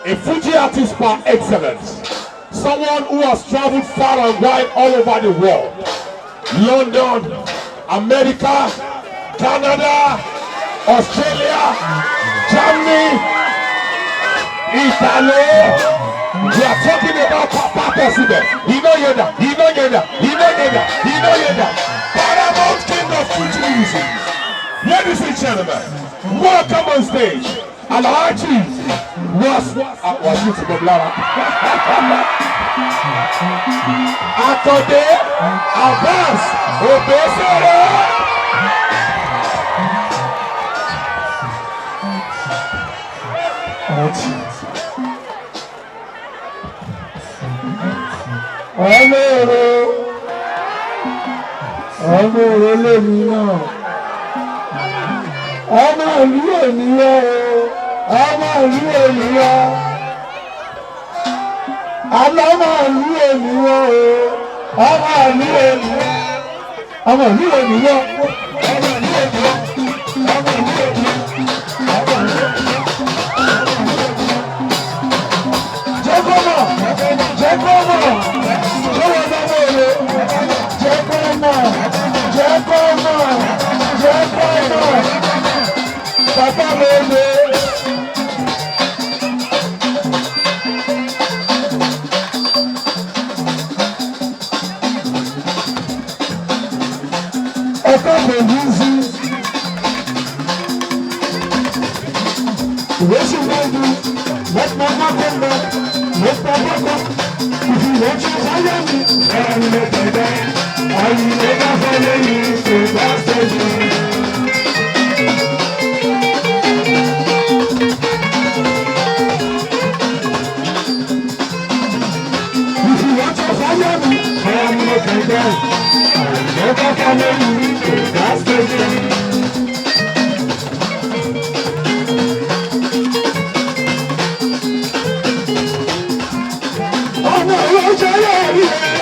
A Fuji artist par excellence. Someone who has traveled far and wide all over the world. London, America, Canada, Australia, Germany, Italy. We are talking about Papa President. He know you that. He know you that. He know you that. He know you that. Paramount King of Fuji music. Ladies and gentlemen, welcome on stage. Alhaji was you to Boblara. Akode Abbas Obesere. ọmọ lèmi náà ọmọ ìlú ènìyàn ọmọ ìlú ènìyàn ọmọ ìlú ènìyàn ọmọ ìlú ènìyàn ọmọ ìlú ènìyàn Papa Mende. Ọkọ Bẹ̀rùsì. Ìwéṣí Mẹ́ndù, let Mama come back, let Papa come. If you want to follow me, I will never die. I will never follow you, so that's the dream. Never follow you, that's the thing. Ọmọ ọlọ́jọ́ yóò rí ẹ.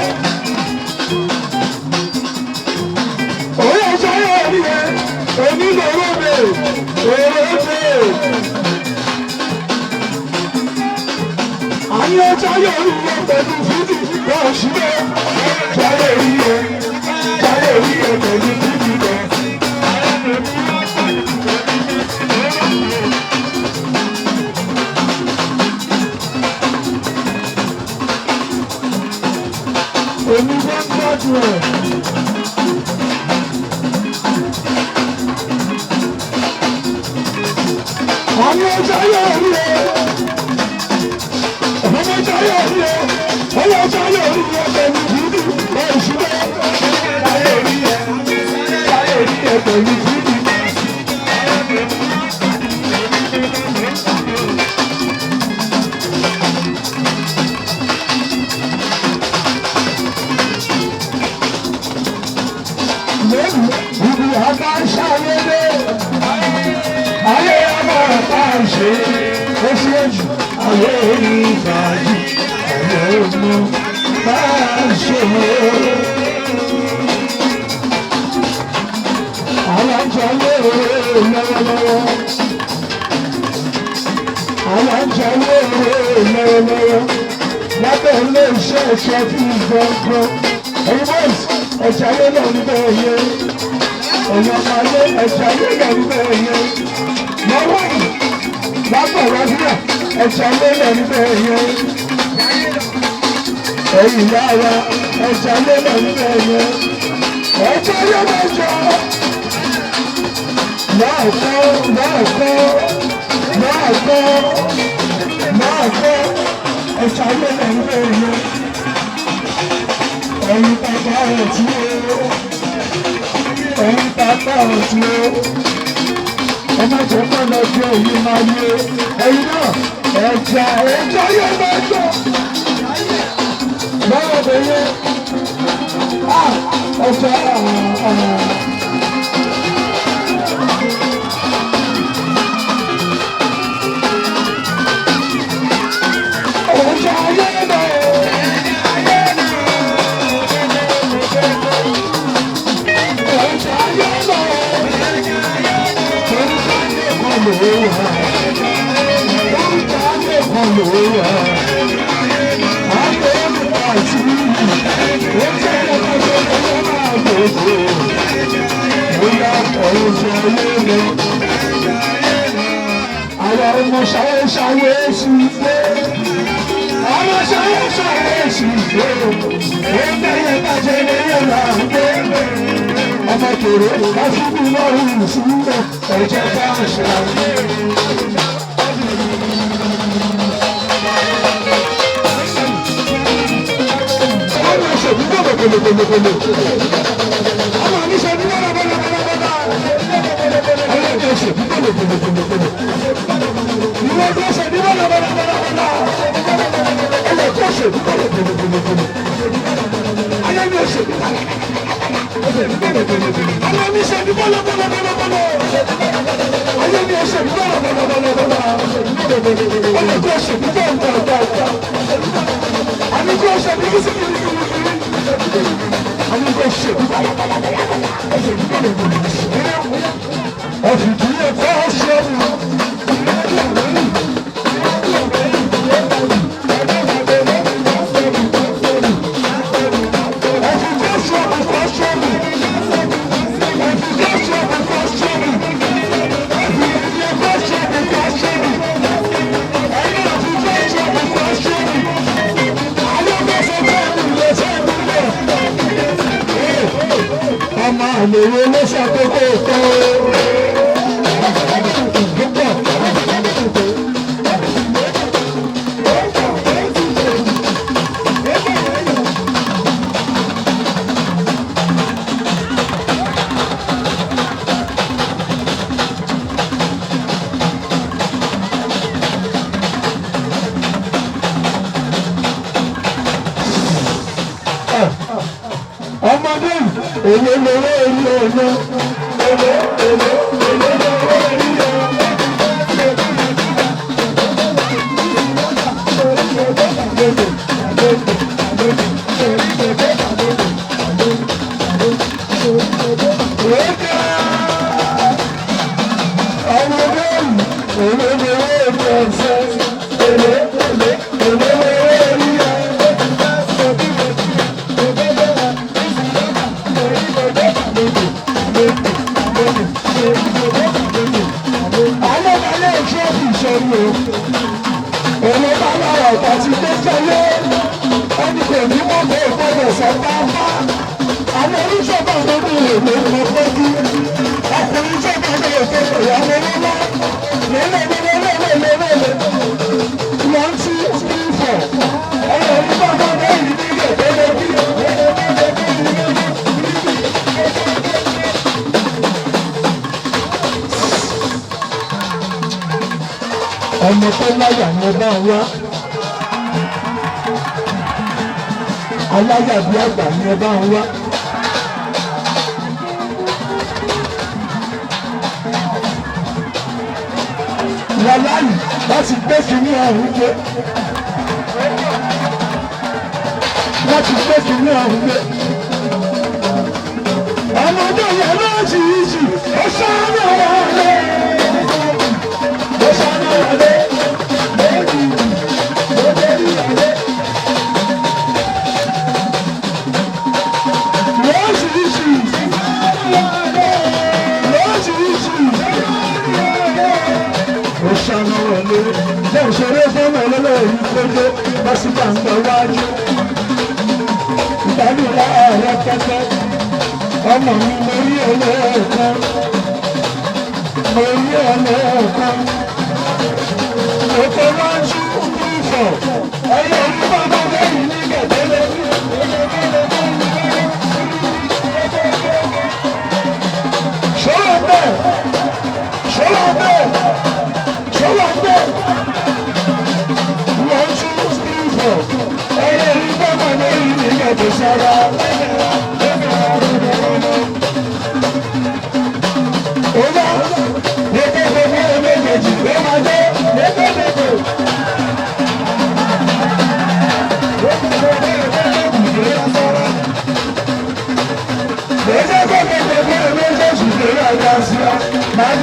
Ọlọ́jọ́ yóò rí ẹ. Onílòróbe, òróbe. Àyè ọjọ́ yóò rí ẹ pẹ̀lú fídì náà ṣílẹ̀. Jáde rí ẹ. wà. Àgbẹ̀wò àti ó jẹ́ ọmọdé ọmọ àgbègbè. Bóyá ọ̀rọ̀ ṣe ayé lọ. Àwọn ọmọ ṣàwé sí pé. Àwọn ṣàwé sí pé. Ó bẹ̀rẹ̀ bàjẹ́ lẹ́yìn làǹgbé. Ọmọ kèrè lásìkò lọ́rùn sílẹ̀ ẹ̀jẹ̀ bá ń ṣàlàyé. Ọmọ ìṣèlú gbọ́dọ̀ gbọ́dọ̀. Ọmọ ìṣèlú gbọ́dọ̀ gbọ́dọ̀. Ọmọ ìṣèlú gbọ́dọ̀ gbọ́dọ̀. Ìwé tó ṣe ní gbọ́dọ̀ gbọ́dọ̀. Ọmọ tó ṣe ní gbọ́dọ̀ gbọ́dọ̀. Ayé mi ò ṣe ní gbọ́dọ̀. Ayé mi ṣe ní gbọ́dọ̀ gbọ́dọ̀. Ayé mi ò ṣe ní gbọ́dọ̀ gbọ́dọ̀. Ọmọ tó ṣe ní gbọ́dọ̀. Àmì kò ṣe ní kìsìkìsì. Àmì kò ṣe ní gbọ́dọ̀. Ọ̀fìdí ẹ̀kọ́ ṣe mú. Ọmọ àlèwé ló ṣàkókò kan o. Ọmọdé èlé lówó ilé ọ̀nà. Ọmọ tó láyà ni ọba wá. Aláyà bí àgbà ni ọba wá. Wàláyì láti gbé kìíní ọ̀hún gbé. Láti gbé kìíní ọ̀hún gbé. Ọmọdé yẹn lọ́ọ̀jì yìí jù, ó ṣáná wọlé. Ó ṣáná wọlé. Ṣé òṣèré fọ́mọ ẹlẹ́lẹ́yìn kójó lọ́sígbà ń gbọ́ wájú? Ìtàlù láàárọ̀ pẹ́pẹ́, ọmọ mi mo rí ẹlẹ́ẹ̀kan, mo rí ẹlẹ́ẹ̀kan. Òkè wájú ìfọ̀, ẹyẹ orí bàbá lẹ́yìn ní gẹ̀dẹ́lẹ́. Ṣọlá bẹ́ẹ̀, ṣọlá bẹ́ẹ̀. Máa ń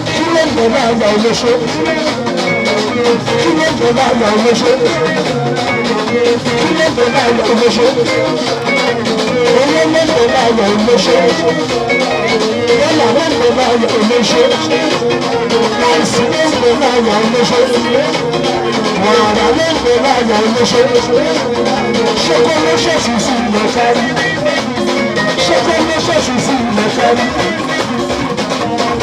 Kí ló ń bọ̀ náà yà olóṣó? Kí ló ń bọ̀ náà yà olóṣó? Kí ló ń bọ̀ náà yà olóṣó? Owó ló ń bọ̀ náà yà olóṣó? Dọ́là ló ń bọ̀ náà yà olóṣó? Láìsí ló ń bọ̀ náà yà olóṣó? Wàrà ló ń bọ̀ náà yà olóṣó? Ṣé kó ló ṣèṣì sí ilẹ̀ kárí? Ṣé kó ló ṣèṣì sí ilẹ̀ kárí?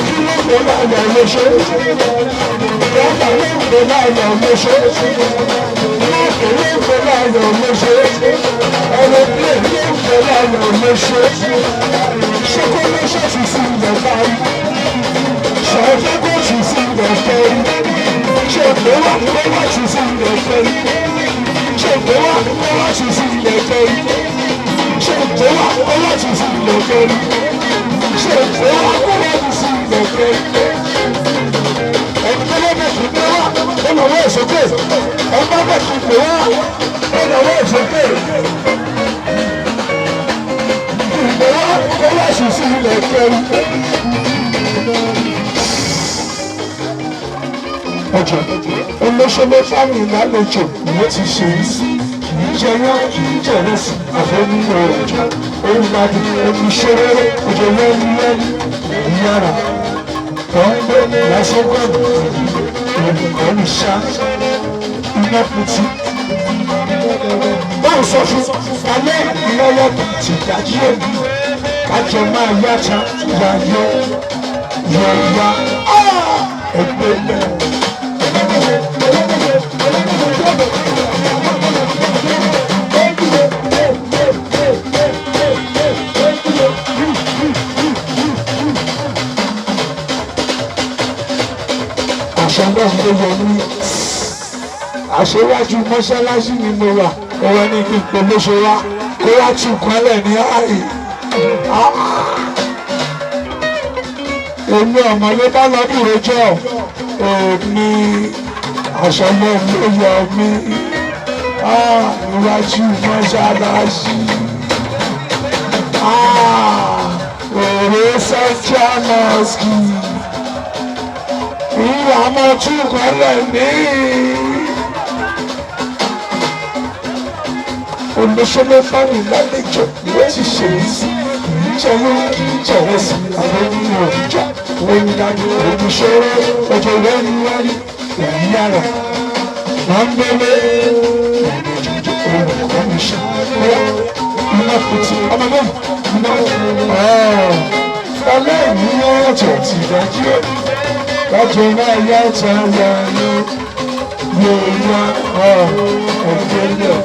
Kí ló ń bọ̀ náà yà olóṣó? Dọ́là ló ń bọ̀ náà yà olóṣó? Láàkì ló ń bọ̀ náà yà olóṣó? Ẹ̀rọ̀pilẹ̀ ló ń bọ̀ náà yà olóṣó? Ṣé kó ló ṣèṣì sí ilẹ̀ kárí? Ṣé ọjọ́ kó ṣì sí ilẹ̀ kárí? Ṣé ìgbéwà kó wá ṣì sí ilẹ̀ kárí? Ṣé ìgbéwà kó wá ṣì sí ilẹ̀ kárí? Ṣé ìgbéwà kó wá ṣì sí ilẹ̀ kárí? Ṣé ìgbéwà kó wá ṣì sí ilẹ̀ kárí? Ẹni tó ló bẹ̀ fún gbéwà ó lọ wọ́ ìsókè. Ọba bẹ̀ fún gbéwà ó lọ wọ́ ìsókè. Ìgbéwà kó wá ṣì sí ilẹ̀ kárí. Ọjọ́ olóṣèlú fáwọn ìlàlejò ló ti ṣe é sí kì í jẹyán kì í jẹrẹsì àfẹnuyọ ọjọ́ olùbàdàn oníṣòro òjò lẹ́nu ìyára tọ́ńgbé lásìkò olùkọ́ ní sá iná putì. Báwo sọ fún alẹ́ ìlọ́wọ́ ti dájú èmi kájọ máa yáta yáyọ yọ̀ọ̀yà ẹgbẹ́ bẹ́ẹ̀. Àṣàlọ́ ló yọ ní àṣewájú mọ́ṣáláṣí ni mo wà ọwọ́ ní kí n pè lóṣù wa kó wá tún kọ́lẹ̀ ní ààyè. Èmi ọmọ ló bá lọ bí rojọ́ èmi àṣàlọ́ ló yọ mí níwájú mọ́ṣáláṣí. Òré Central Mosque ìwà máa tún kọ́lẹ̀ ní olóṣèlú fáwọn ìlàlejò ló ti ṣe é sí ìjẹun kì í jẹ̀rẹ̀ sí àwọn ènìyàn òjò òun dájú olùṣòro ọjọ́ wẹ́ríwẹ́rí èyí yára wọ́n ń gbélé olùkọ́ mi ṣe bóyá iná kùtì ọmọ náà iná ọlẹ́yìn ní ọjọ́ ti dájú ẹ̀. Kájọ máa yá tààrà ló yóò yá ọ̀gbẹ́lẹ̀.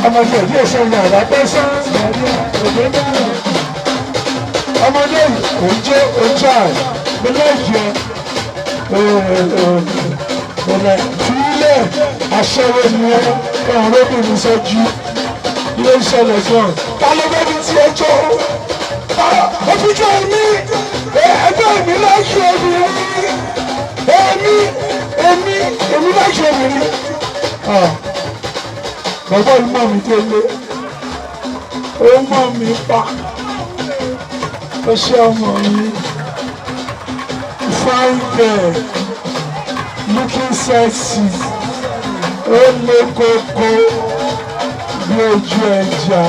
Ọmọdé yìí ṣe ń yàrá pẹ́sán. Ọmọdé yìí kò jẹ́ ojú àrùn gbẹ́lẹ́jì ọ̀nà ìpínlẹ̀ aṣẹ́wó ni wọ́n rọ́bìnrin sọ́jú ilé ìṣẹ̀lẹ̀ fún ọ. Ta ló bẹ́ẹ̀ bí ti ẹjọ́? Òfìjọ́ mi ẹgbẹ́ mi láṣọ obìnrin èmi láṣọ obìnrin. Bàbá yìí mọ̀ mí délé ó mọ̀ mí pa ó ṣe ọmọ mi. Fine girl, looking sexy, ó lé kókó bí ojú ẹja.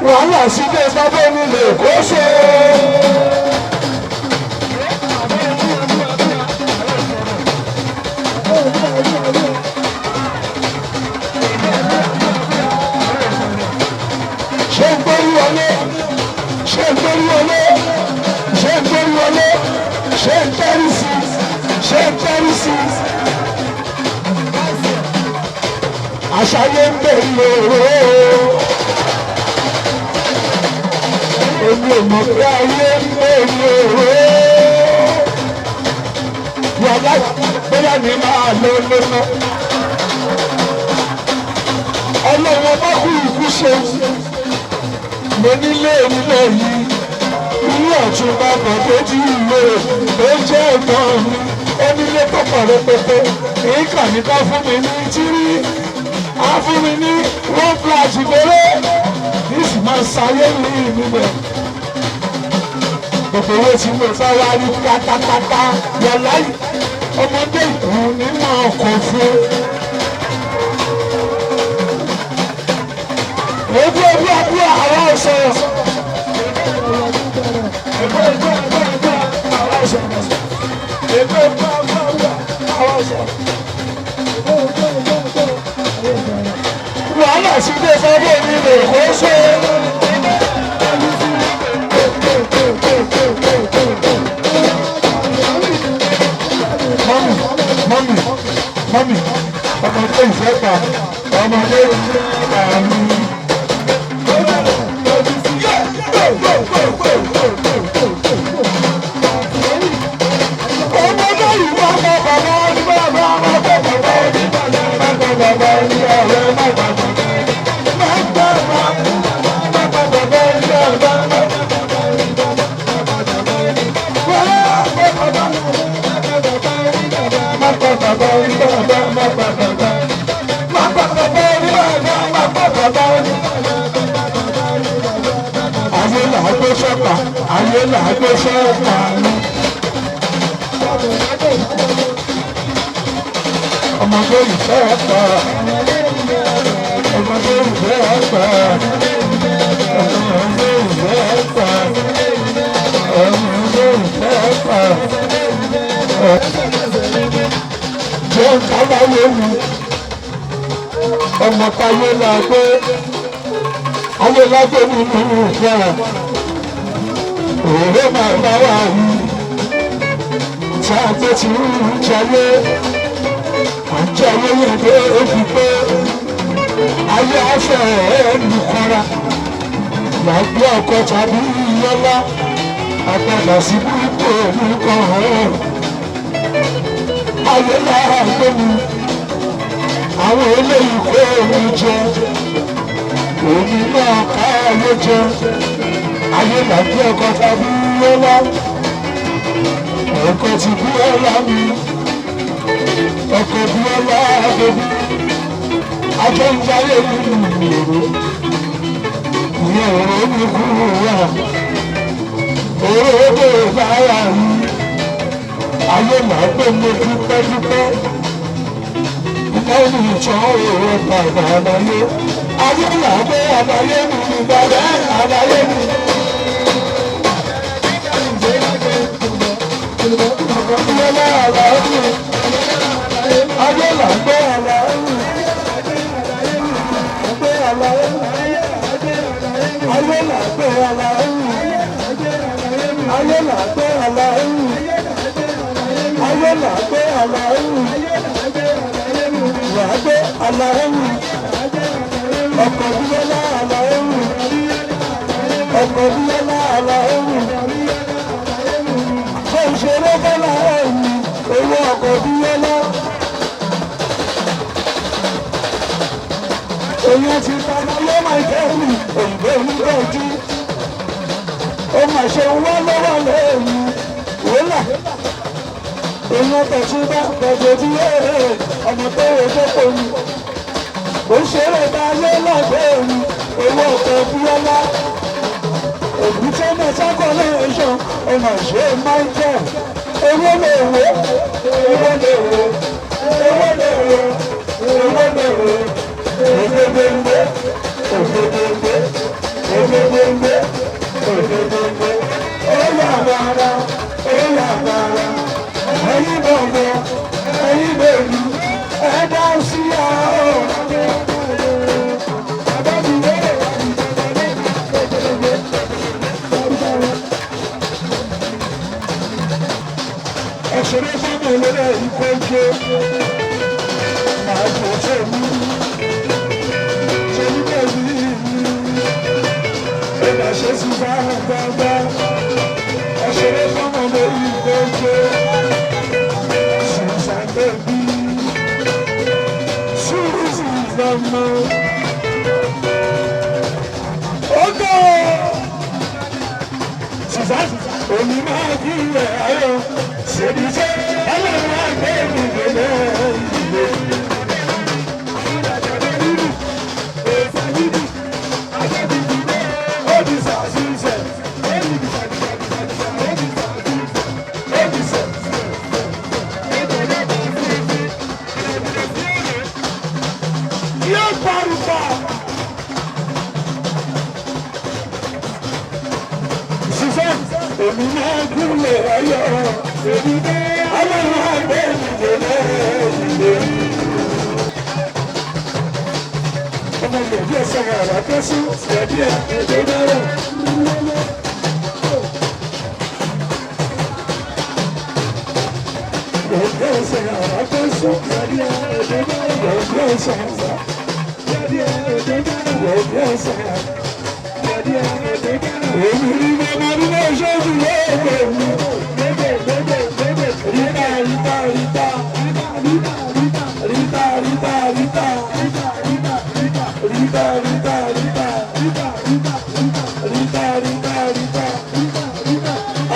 Wàhálà sílé bábọ́ nílé kó ṣe. Ṣé ń gbórí wọlé? Ṣé ń gbórí wọlé? Ṣé ń gbórí wọlé? Ṣé ń tẹ́rí sí? Ṣé ń tẹ́rí sí? Àṣàyé ń bèrè òró. Èmi ò mọ̀ pé ayé ń bèrè òró. Yàrá bóyá ni máa lọ lọ́nà. ọlọ́wọ́ bá kú ikú ṣe mo nílé nílẹ̀ yìí ilé ọ̀tún bá bọ̀ lójú ìwé ó jẹ́ ẹ̀gbọ́n mi onílé tó pọ̀ rẹpẹtẹ èyí kà ní ká fún mi ní tírí á fún mi ní one flat ìbérè ní sì máa ṣayé ní ìmúbẹ̀ gbogbo owó tí mo fẹ́ wá rí pátápátá yọ̀lá yìí ọmọdé ìhùn nínú ọkọ̀ fún. Ojú ojú àbúrò àwọn ọ̀sẹ̀. Wàhálà sí ilé ìfọwọ́ mi lè kó ṣe. Mọ́mì, ọmọdé ìfẹ́ pa, ọmọdé ìfẹ́ pa mi. Ayé làgbé sọ́ọ̀pá ni. Ọmọdé ìfẹ́ pa. Ọmọdé ìfẹ́ pa. Ọmọdé ìfẹ́ pa. Ọmọdé ìfẹ́ pa. Jẹ́ kábà lóru. Ọmọ táyé làgbé. Ayé làgbé nínú ìfẹ́. Òwe máa bá wà yìí, tí a tó ti ń jẹyé, à ń jẹyé yẹn dé ojú pé ayé afẹ́ ẹ̀ẹ́dù kọ́ra, làgbé ọkọ tàbí yọlá, àpàdà sí burúkú òní kan hàn. Ayé lára gbé mi, àwọn eléyìí kó omi jẹ, òní náà ká ayé jẹ. Ayé làgbé ọkọ tàbí yọlá, ọkọ ti bí ọlá mi, ọkọ bí ọlá bẹbí, ajọ́njáyé nínú ìró, ìyẹn òró mi kúrò wà, òró òde báyà rí, ayé làgbé mi dúpẹ́dúpẹ́, lẹ́yìn ìtàn òró bàbá àdáyé, ayé làgbé àdáyé mi bàbá àdáyé mi. Ayé là ń gbé àlàyé. Ayé là ń gbé àlàyé. Ayé là ń gbé àlàyé. Ayé là ń gbé àlàyé. Là ń gbé àlàyé. Ọkọ̀ bíyẹ́lá àlàyé. Ọkọ̀ bíyẹ́lá àlàyé. Ṣé ìṣeré bọ́lá ẹ̀yìn owó ọkọ̀ bíyẹ́lá? Èèyàn ti padà ló máa jẹ́ mi, òyìnbó onígbọ̀jú. Ó mà ṣe wọ́n lọ́wọ́ lẹ́yìn wọ́là. Èèyàn tẹ̀sí bá tẹ̀sí tí yéèrè ọmọ tó wọ tó kò ní. Ó ṣeré ta lé lọ́gbẹ̀ẹ́ mi, owó ọkọ̀ bíyẹ́lá. Òbí tó mọ̀ sákọ̀ lẹ́yìn ṣan, ó mà ṣe máa ń jẹ́. Owó lè wo, owó lè wo, owó lè wo, owó lè wo. Òdòdó, òdòdó, òdòdó, òdòdó. Oyà bàrà, oyà bàrà. Ẹyin bọ̀bọ̀, ẹyin bèbí, ẹ̀dá sí àárọ̀. Ẹ̀ṣẹ̀rẹ́ fọ́nà lórí ìkọ́jọ́, àjò tẹ̀lé. Ṣé ti bá gbàgbà ọ̀ṣẹ̀rẹ̀ fọ́nà lórí gbogbo ṣùgbọ́n bẹ́bí ṣùgbọ́n ìfọ̀mọ́ Èmi máa kí ilẹ̀ ayọ̀ ṣèbí ṣe ọlọ́run àgbẹ̀ ìgbìmọ̀ ìdílé. Èmi máa gúnlẹ̀ ayọ̀, èmi ọlọ́run àgbẹ̀ ìdílé ìdílé. Ọmọ ilẹ̀ díẹ̀ sọ̀rọ̀ àrà kẹ́sí, díẹ̀ èdè náírà. Ẹ̀jẹ̀ sọ̀rọ̀ àrà kẹ́sí, díẹ̀ èdè náírà. Ẹ̀jẹ̀ sọ̀rọ̀ àrà, díẹ̀ èdè náírà. Ẹ̀jẹ̀ sọ̀rọ̀ àrà. Èmi rí bàbá mi náà ṣọ́ọ̀ṣì lọ́wọ́ mi. Ríta ríta ríta ríta ríta ríta ríta ríta ríta ríta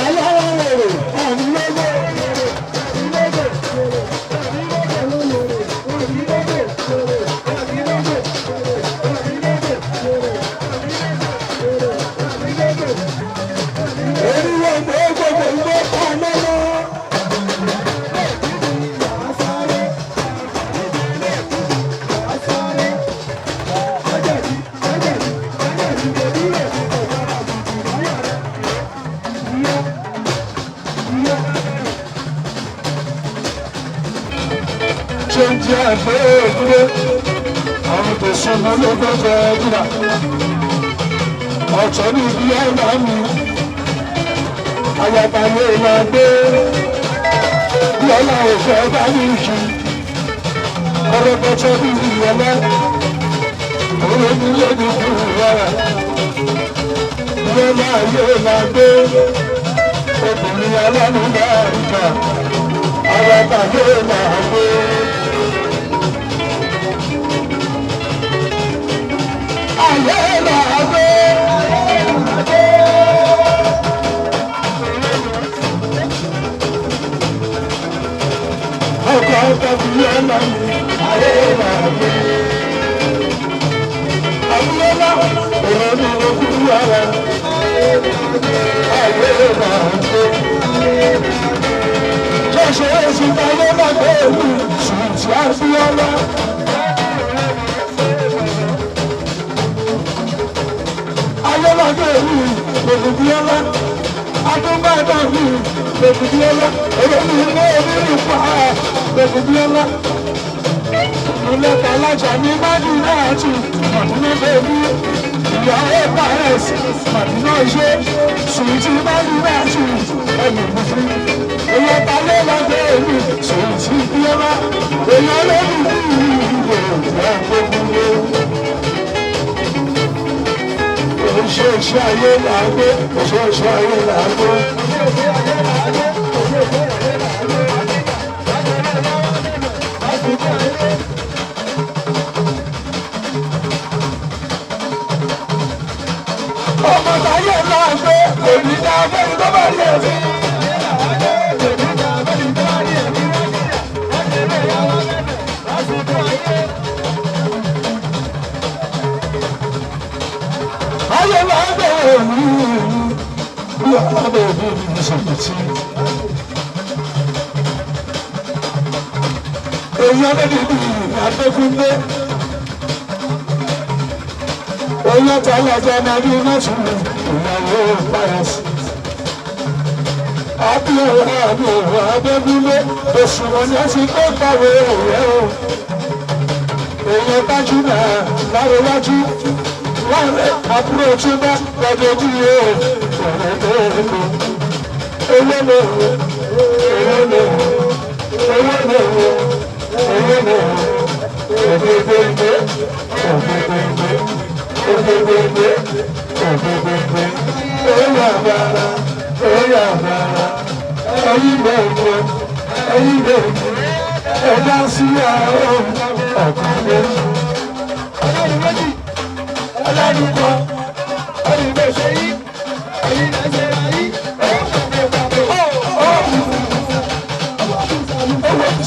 aláwọ̀ èrò àmì lọ́wọ́. Ṣéńtì àgbẹ̀ òkúlé, àwọn tó súnmọ́ ló gbọ́dọ̀ ẹ̀dúrà. Ọ̀tọ̀ ní ibi ẹ̀rọ mi, àyàbá yóò máa gbé. Bí ọlá òfẹ́ bá ní ìṣù, ọlọ́pọ̀tọ́ bí ìyẹlẹ́, òun ní lóde kúrò rárá. Bí ọlá yóò máa gbé, obìnrin alánú máa ń kà, àyàbá yóò máa gbé. Ọkọ̀ fi ọ̀nà mi, ayé máa gbé. Àbúrò ọ̀rọ̀ mi ló kú ara, ayé máa gbé. Ṣọ̀ṣọ̀ èsì táyé máa gbé mi, ṣùtì àfihànlá. Ayé máa gbé mi, lòdì ọlá. Adúgbàdàn mi, lòdì ọlá. Èrò mi ní orí ìpa. Bẹ́ẹ̀ni ilé alájà ní Mádínà àti Màdínà bẹ́ẹ̀ni ìyàwó Paris Màdínà ṣe Sùwìtì Mádínà àti ẹ̀mí fífi. Ilé balẹ̀ lábẹ́ èmi Sùwìtì Bíọ́lá. Èèyàn lórí ìwé ìwé gbogbo. Oṣooṣù ayé làágbé, oṣooṣù ayé làágbé. Ọmọ táyé náà gbé èmi ní abẹ́rẹ́ tó bá rí ẹ̀mí. Ayé máa ń bẹ̀rẹ̀ èmi bí alábẹ̀ òbí mi sọ̀rọ̀ sí. Èyí ọlọ́dún bí Adékúnlé. Oyún ọ̀tá alájà máa rí iná tún ìyàwó Paris. Àbúrò Adékúnlé òṣùwọ̀n ni a ti kó kàwé òwe o. Èèyàn tájú náà láwéwájú láàrin àbúrò túnbá lọ́dọ̀ ojú yóò ọ̀rẹ́ tó rẹ̀. Owó lè wò, owó lè wò, owó lè wò, owó lè wò, ògbégbé, ògbégbé. Ògbégbé, ògbégbé, oyè àbára, ẹyin bẹ̀rẹ̀, ẹyin bẹ̀rẹ̀, ẹ̀dá sí àwọn ọ̀gbìn. Ọlọ́run méjì, ọlọ́run kan, ọlọ́run bẹ̀ ṣe yí, ẹyin náà ṣe ra yí.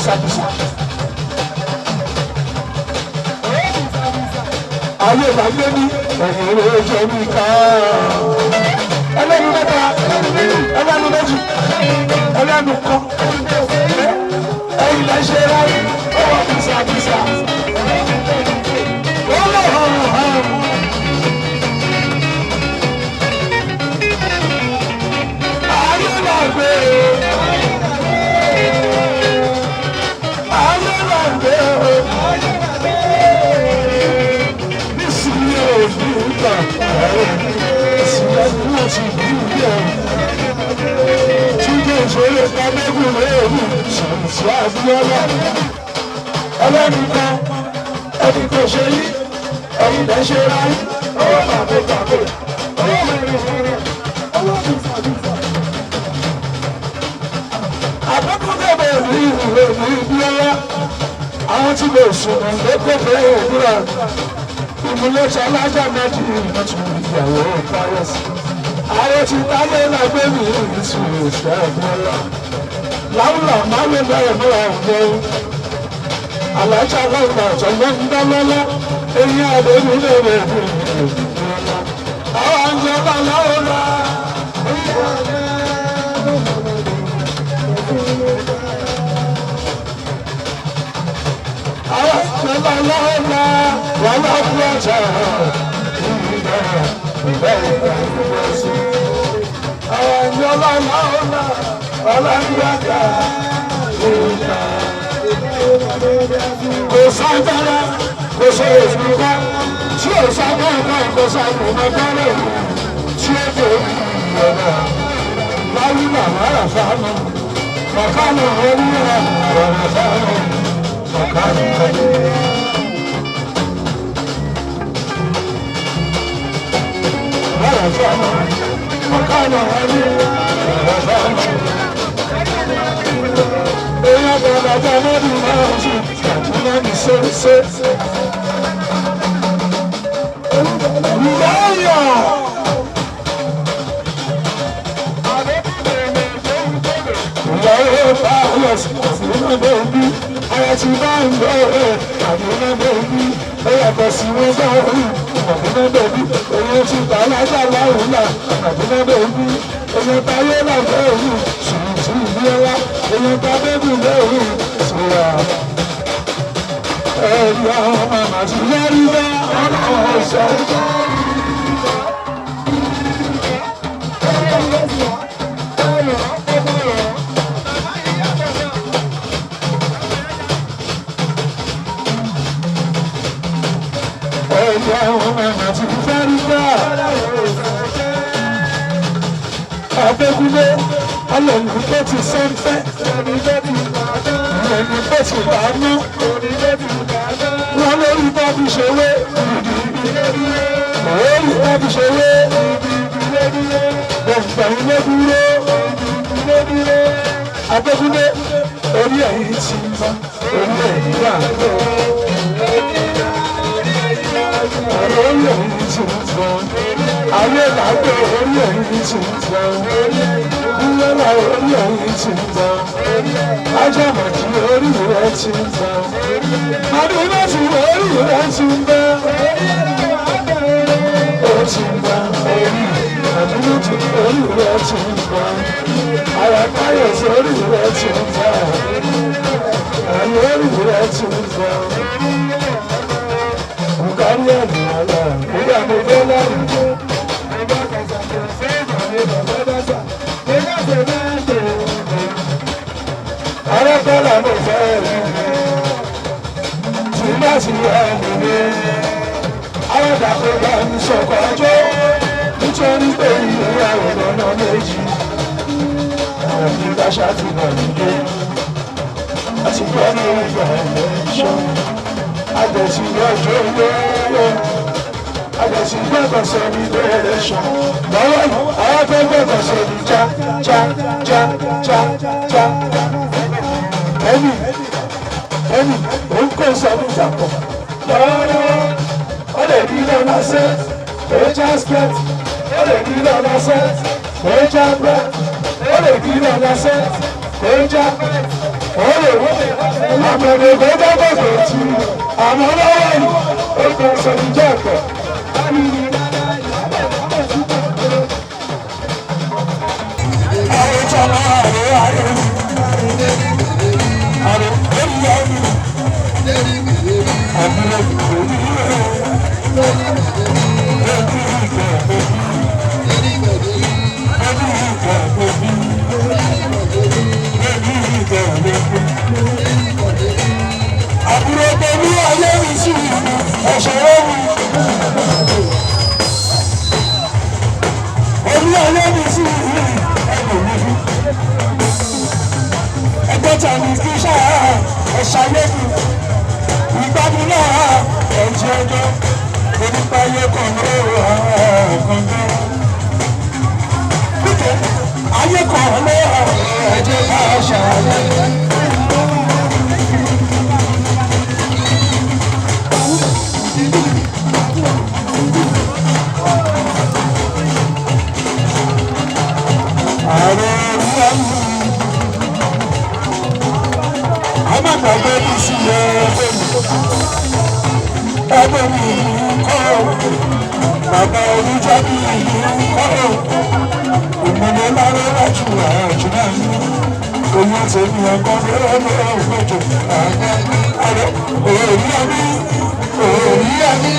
bísàbísà. Ayé ìgbàgbé ní ẹ̀yìn rẹ̀ ojú omi ká. Ẹlẹ́nu mẹ́ta, ẹlẹ́nu méjì, ẹlẹ́nu kan. Ẹ̀yin lẹ́ ṣe ráyé, ó wà bísàbísà. Ayé ìgbàgbé. Ọlọ́nìkan ẹni kò ṣe yí ẹ̀yin lẹ́ ṣe ra yí ọwọ́ bàbá bàbá ọwọ́ mẹ́rin mẹ́rin ọwọ́ bìsàbìsà. Àbẹ́kúndé bẹ̀rẹ̀ ní ìwé ní ibi ọlá àwọn tí lè sùn lẹ́kọ̀ọ́ bẹ̀rẹ̀ òwúrọ̀ ìmúlẹ̀ṣẹ̀ alájà méjì ìmọ̀tún ìyàwó káyọ̀sí. Àwọn tí táyé lágbé mi ìsìn òṣìṣẹ́ ìbúra. Láwùlà máa ń bẹ̀rẹ̀ mọ́ra ọ̀gbọ́n. Alájà lọ́gbà ọ̀jọ̀gbọ́n ń dá lọ́lá. Eyín àdéhùn lè rẹ̀ dùn. Àwọn àjọba láwùlà. Àwọn àjọba láwùlà. Wọ́n lọ́ fún ọjà. Àwọn àjọba láwùlà. Ọlọ́dúnrún kò sáńtara kò sọ òṣùpá tí ò sáńtara kò sọ àgbọ̀nmọ́tàlẹ̀ tí ó tó ìyọ̀nà láwùlà wàrà fáánù mọ̀kánù oríyà wàrà fáánù mọ̀kánù oríyà. Wàrà fáánù mọ̀kánù oríyà wàrà fáánù. Èèyàn bẹ̀rẹ̀ ọjọ́ lọ́dún náà jù àtúnyẹ̀ ní sẹ́sẹ́. Lọ́yọ̀. Ìyàwó bá yọ sí àfihàn bẹ́ẹ̀bí. Ara ti bá ń bọ̀ ẹ̀ àfihàn bẹ́ẹ̀bí. Ó yàtọ̀ sí wọn bá rí àfihàn bẹ́ẹ̀bí. Èyí ti bá lájà láwùlà àfihàn bẹ́ẹ̀bí. Èyí táyé làbẹ́ òru sùn ìlera. Èyí tá bẹ́ẹ̀bí lẹ́rù síra. Ẹ̀rí àwọn màmá ti yẹ́rí bá ọ̀nà ọ̀sẹ̀. Ẹ̀rí àwọn màmá ti yẹ́rí bá Abẹ́kúnlé ọlọ́run tó ti sẹ́ńfẹ́ ẹni tó ti dáná wọn lórí bá fi ṣeré lórí bá fi ṣeré gbọ̀ngbọ̀n ló dúró Abẹ́kúnlé orí ẹ̀yìn ti ń bá orí ẹ̀yìn wà orí ẹ̀yìn ti ń bá ayé làgbé orí ẹ̀yìn ti ń bá ńlọ́lá orí ẹ̀yìn ti ń bá ajámọ̀jì orí rẹ̀ ti ń bá adúlọ́sì orí rẹ̀ ti ń bá ó ti ń bá adúlọ́sì orí rẹ̀ ti ń bá àyàkáyọ̀sì orí rẹ̀ ti ń bá ayé orí rẹ̀ ti ń bá Bùkárí ẹ̀dùn àlà nígbà mo fẹ́ lárugẹ. Arákọ́lá mo fẹ́ rí tí bá ti wà nílé. Arákàkọ́ bá mi sọ̀kọ̀ ọjọ́ nítorí pé ìyàwó lọ́nà méjì. Àwọn ìgbà ṣàtìmọ̀ nílé. Àti gbọ́ ní ìgbà ẹ̀lẹ́ṣọ́. Àgbẹ̀sí lọ́jọ́ lọ́wọ́. Àgbẹ̀sí gbọ́dọ̀ sọ ní ẹ̀lẹ́ṣọ́. Lọ́wọ́ yìí, àwọn tó gbọ́dọ̀ sọ ní já. Ẹni òun kò sọ ní ìjàpọ̀. Lọ́wọ́lọ́wọ́, ó lè ní lọ́nà set, ó já skirt. Ó lè ní lọ́nà set, ó já bẹ́ẹ̀. Ó lè ní lọ́nà set, ó já bẹ́ẹ̀. àmọ̀dé gbọ́dọ̀ gbọ́dọ̀ tí àmọ́ lọ́wọ́ yìí ó kò sọ̀rọ̀ jẹ́ ẹ̀kọ́. Àbúrò tèmi ayé mi sí ọ̀ṣọ́rọ́ mi. Èmi ayé mi sí ẹ̀dùn mi. Ẹgbẹ́ tàbí kí sáà ẹ̀ṣayé mi. Ìgbádùn náà ẹ̀jẹ̀ ọjọ́. Onípayé kan ló wà kankan. Ayé kan ló wà ẹ̀jẹ̀ ká ṣàlẹ̀. Àgbàgbé mi sí ẹgbẹ́ mi kọ́ bàbá olùjáde mi kọ́ òmìnira lárẹ́ lájú àjù náà ní oyún tèmi ọkàn lọ́wọ́ ògbójò ààrẹ òòrí àmì òòrí àmì.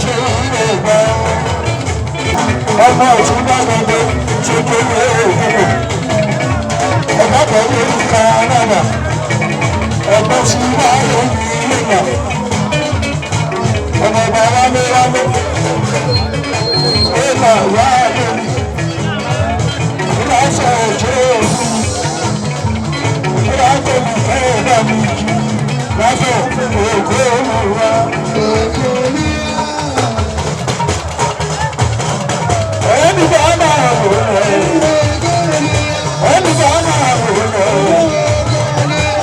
Ṣé ọmọ òtún bá gbogbo tó kéde òkúkú ọmọ pẹ̀lú ìka náà ẹgbẹ́ tí wọ́n á lò ní ilé náà ọmọ ọba wámẹ́wámẹ́ ìlà wà lórí ìlàsọ̀ òjò òkú ìlàsọ̀ ìfẹ́ ìdá mi lásọ̀ òkú òmùwà ẹni bá máa wò ẹni bá máa wò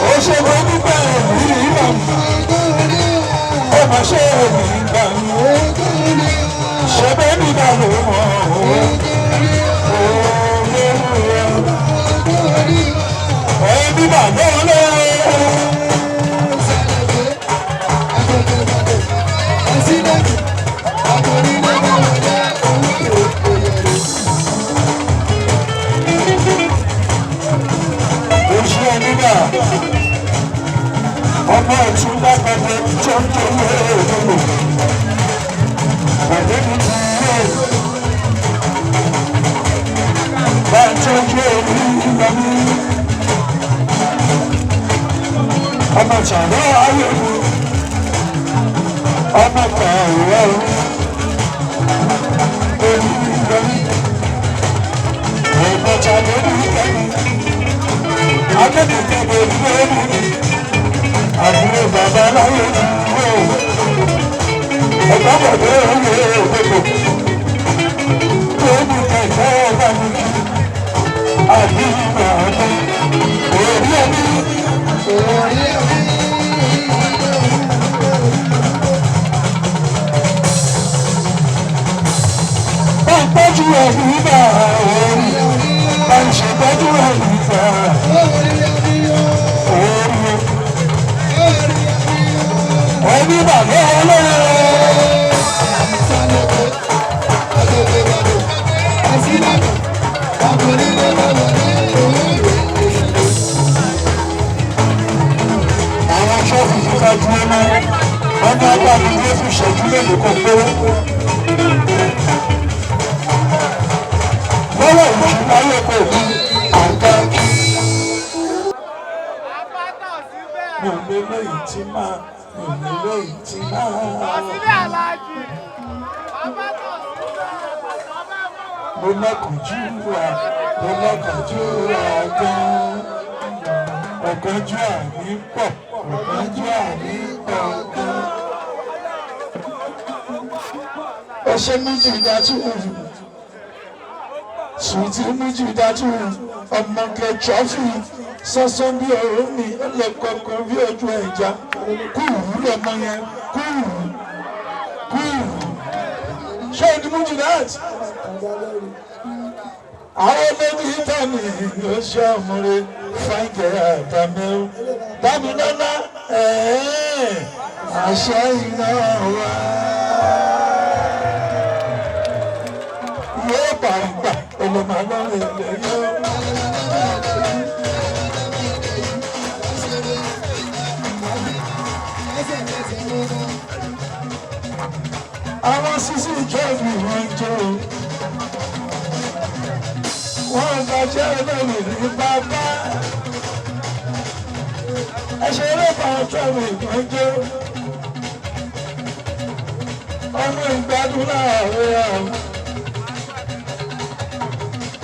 ó ṣe mo nípa ẹ̀mí ìmọ̀ ọmọ ṣe èmi ìgbà ṣe bẹ́ẹ̀ nígbà ló mọ̀ ẹni bá lọ́wọ́ ọmọ ìtún lágbàdo tó ń tó ní èdèmò àdébí ti yé bá ń tọ́jú èmi ìgbàmí ọmọ tàbí ayé ọmọ kàwé èmi ìgbàmí ọmọ tàbí ìgbàmí akẹ́kọ̀ọ́ ìgbàmí àbúrò bàbá láyé ti wó ọ̀gá bọ̀dé òye òkèkò tó ní kẹ̀kẹ́ ọ̀gá mi àbí ìgbà ọ̀dọ́ orí ẹni. bá ń tọ́jú ẹ̀mí bá orí bá ń ṣètọ́jú ẹ̀mí bá orí. ẹni bàbá ọlọ́run. àwọn ṣọ́ọ̀fù ti ká dúró náà wọ́n ní agbára ilé fún ìṣẹ́jú mélòó kan péré. lọ́wọ́ ìjì láyé kò ní àgbà kí. mi ò lè lóyìn tí máa. Mo lọ́kànjú ra gan. Ọ̀kánjú àmì pọ̀ gan. Ó ṣe méjì dájú sùtì méjì dájú ọmọge trọ́fì sọ́sọ́ bí ọ̀rọ̀ mi ó lè kọ̀ọ̀kan bí ojú ẹja kúrú lọ́mọ yẹn kúrú ṣé o ní méjì dájú. àwọn olórí ìtàní ló ṣe ọmọre fáńkẹ́ àtàmẹ́rù dámilọ́lá àṣẹ iná wa. yóò pàǹpà olùmọ̀lọ́rẹ̀ lẹ́yìn. àwọn sísí ìjọ́bù wọn jẹ́ o wọ́n gbàjẹ́ lórí ní bàbá ẹ̀ṣẹ̀ erébà ọjọ́bù wọn jẹ́ ọmọ ìgbádùn láàrin àwọn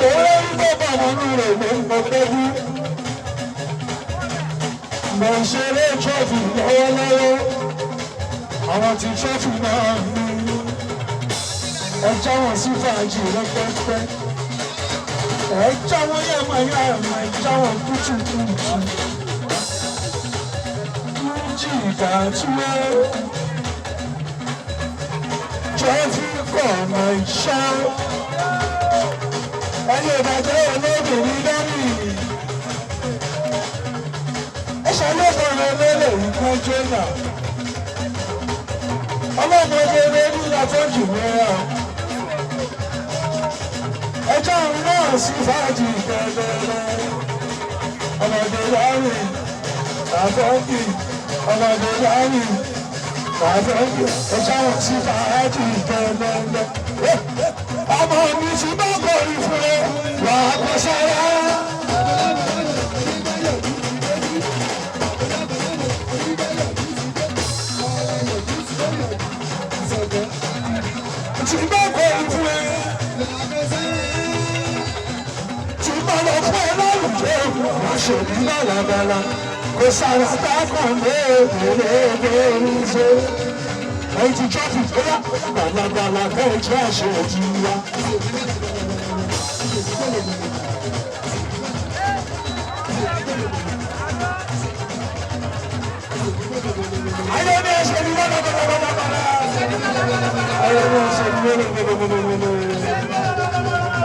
òwe ń bọ́bà wọnú rẹ̀ ló ń bọ́ lẹ́bí mọ̀ ń ṣeré ìjọ́bù lọ́wọ́lọ́wọ́ àwọn tí ìjọ́bù náà ní ẹjọ́ wọn sí fàájì rẹpẹtẹ ẹjọ́ wọn yàmàyàmà ẹjọ́ wọn kùtùkùtù méjì ìdátúwẹ́ jọ́fí kọ̀ọ̀nà ìṣá ẹni ìbàjẹ́ olóbìnrin lẹ́yìn ẹ̀ṣẹ̀ lọ́kọ̀ọ̀rọ̀ lélẹ̀ ìgbọ́njẹ́ náà ọlọ́mọdé lórí àtọ́jú mìíràn ẹjọ́ náà sí fàájì gẹ́gẹ́rẹ́ ọmọdé láàrin àtọ́jú ọmọdé láàrin Àfẹ́yẹ ọ̀ṣáwọ̀ sí fàájì gẹ́gẹ́gẹ́. Ọmọ mi ti bá kọrin fún ẹ, wà á kọ sára. Tí bá kọrin fún ẹ, tí bá lọ fún ẹ lálùjọ, wà á ṣe ní bàlàbàlà. Kò sára dákùn lóòrèlè ṣe. Èyí ti jọ́pù bóyá bàlàbàlà bẹ́ẹ̀ jẹ́ àṣẹ òjì wa. Ayé ní ẹsẹ̀ ní bàlàbàlà. Ayé ní ẹsẹ̀ ní bàlàbàlà.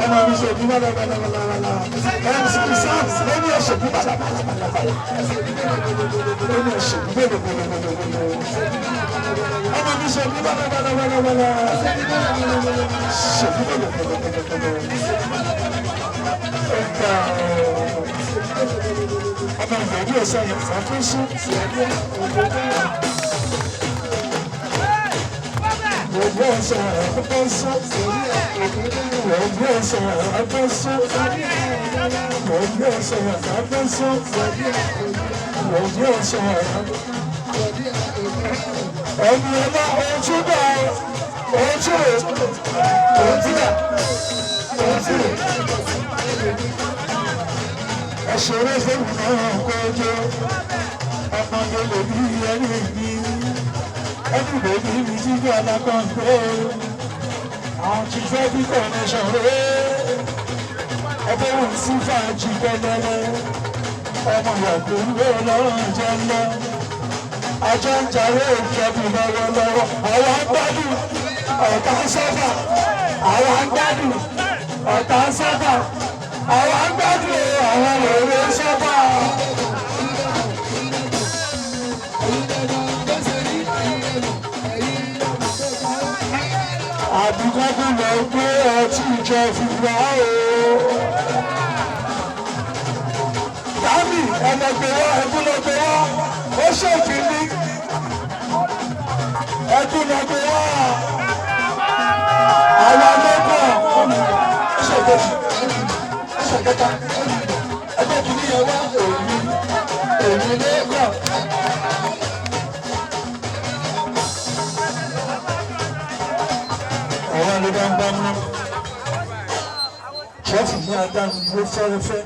Ọmọ mi ṣe ní bàlàbàlà. MC Sams ló ní ẹsẹ̀ ní bàlàbàlà. Ló ní ẹsẹ̀ ní bàlàbàlà. Ọmọ mi ṣe ní bàlàbàlà. Ṣe ní bàlàbàlà. Ọmọ ìgbàdí ẹ̀sẹ̀ yẹn ṣàkóso. Gbogbo ẹ̀sẹ̀ àkóso. Gbogbo ẹ̀sẹ̀ àkóso. Gbogbo ẹ̀sẹ̀ àkóso. Gbogbo ẹ̀sẹ̀ àkóso. Ẹni ọba ojú bá ojú ẹ̀ṣẹ̀rẹ̀ fún náà kọjọ́ ọmọdé lè bí ẹni ní ẹni bèbí ní jíjọ́ alákọ̀ọ́kọ́ àwọn tí fẹ́ bí kọ̀ọ̀nẹ́ṣọ̀ rẹ̀ ẹgbẹ́ wọn sí fàájì pẹ́lẹ́lẹ́ ọmọ ìyàgbé lọ́rùn jẹ́ lọ ajọ́ ń jàwé ìjọba lọ́wọ́lọ́wọ́ àwọn gbádùn ọ̀tá sábà àwọn gbádùn ọ̀tá sábà àwọn gbádùn àwọn èrè sábà. Àbíkọ́kù lọ gbé ọtí ìjọ fìgbà o. Dami ẹlẹgbẹ̀wá ẹkúnlẹgbẹ̀wá ó ṣèkìní ẹkúnlẹgbẹ̀wá àwọn ọlọ́gbọ̀n ṣèkejì ṣèkẹta ẹgbẹ́ kìíní yẹn wá èmi lẹ́gbọ̀n. Ọ̀rọ̀ ló bá ń bá mú. Ṣọ́ọ̀fù ní adánu ló fẹ́rẹ́fẹ́.